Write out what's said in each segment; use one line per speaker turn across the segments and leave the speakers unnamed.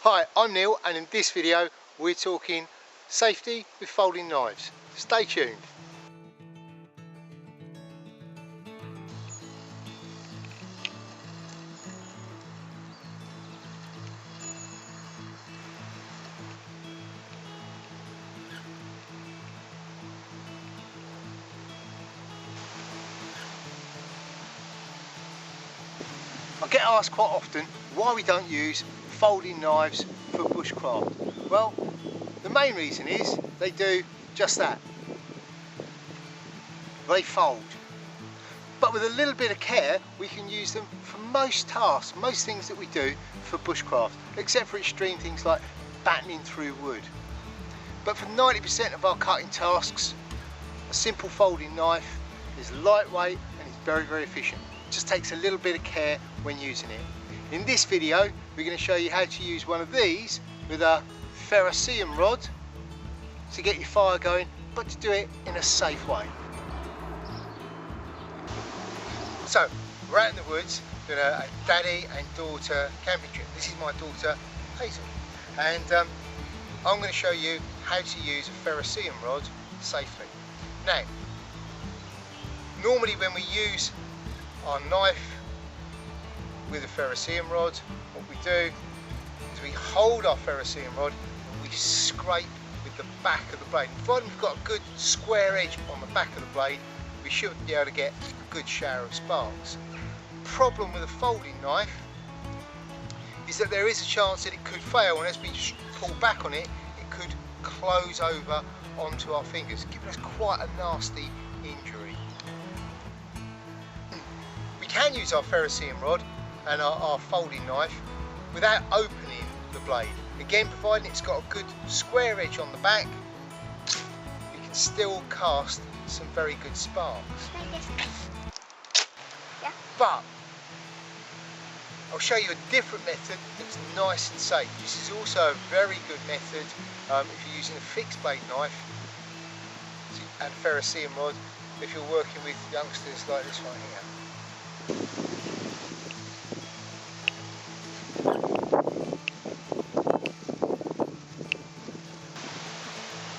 Hi, I'm Neil, and in this video we're talking safety with folding knives. Stay tuned. I get asked quite often why we don't use folding knives for bushcraft. Well, the main reason is they do just that. They fold. But with a little bit of care, we can use them for most tasks, most things that we do for bushcraft, except for extreme things like battening through wood. But for 90% of our cutting tasks, a simple folding knife is lightweight and it's very, very efficient. It just takes a little bit of care when using it. In this video, we're going to show you how to use one of these with a ferrocerium rod to get your fire going, but to do it in a safe way. So, we're out in the woods doing a daddy and daughter camping trip. This is my daughter Hazel, and I'm going to show you how to use a ferrocerium rod safely. Now, normally when we use our knife with a ferrocerium rod, what we do is we hold our ferrocerium rod and we scrape with the back of the blade. Provided we've got a good square edge on the back of the blade, we should be able to get a good shower of sparks. Problem with a folding knife is that there is a chance that it could fail, and as we pull back on it, it could close over onto our fingers, giving us quite a nasty injury. We can use our ferrocerium rod and our folding knife without opening the blade. Again, providing it's got a good square edge on the back, you can still cast some very good sparks.
Yeah.
But I'll show you a different method that's nice and safe. This is also a very good method if you're using a fixed blade knife and ferrocerium rod, if you're working with youngsters like this one here.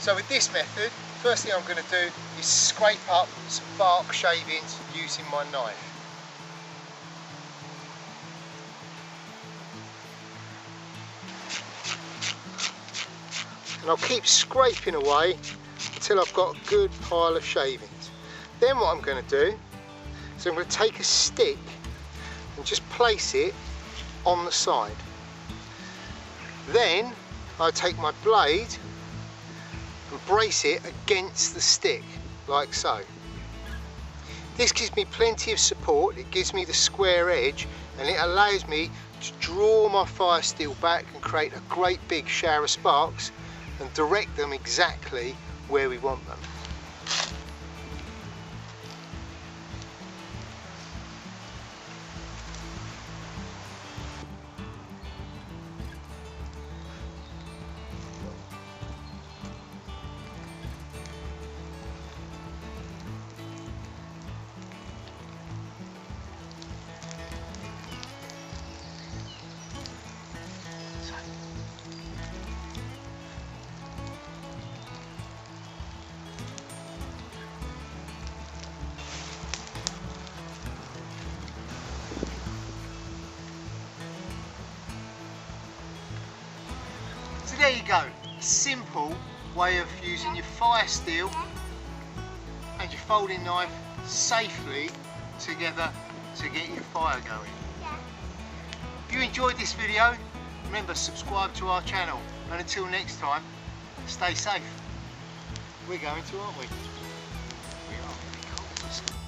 So with this method, first thing I'm going to do is scrape up some bark shavings using my knife. And I'll keep scraping away until I've got a good pile of shavings. Then what I'm going to do is I'm going to take a stick and just place it on the side. Then I take my blade and brace it against the stick, like so. This gives me plenty of support, it gives me the square edge, and it allows me to draw my fire steel back and create a great big shower of sparks and direct them exactly where we want them. So there you go, a simple way of using your fire steel and your folding knife safely together to get your fire going. If you enjoyed this video, remember subscribe to our channel, and until next time, stay safe. We're going to, aren't we? We are.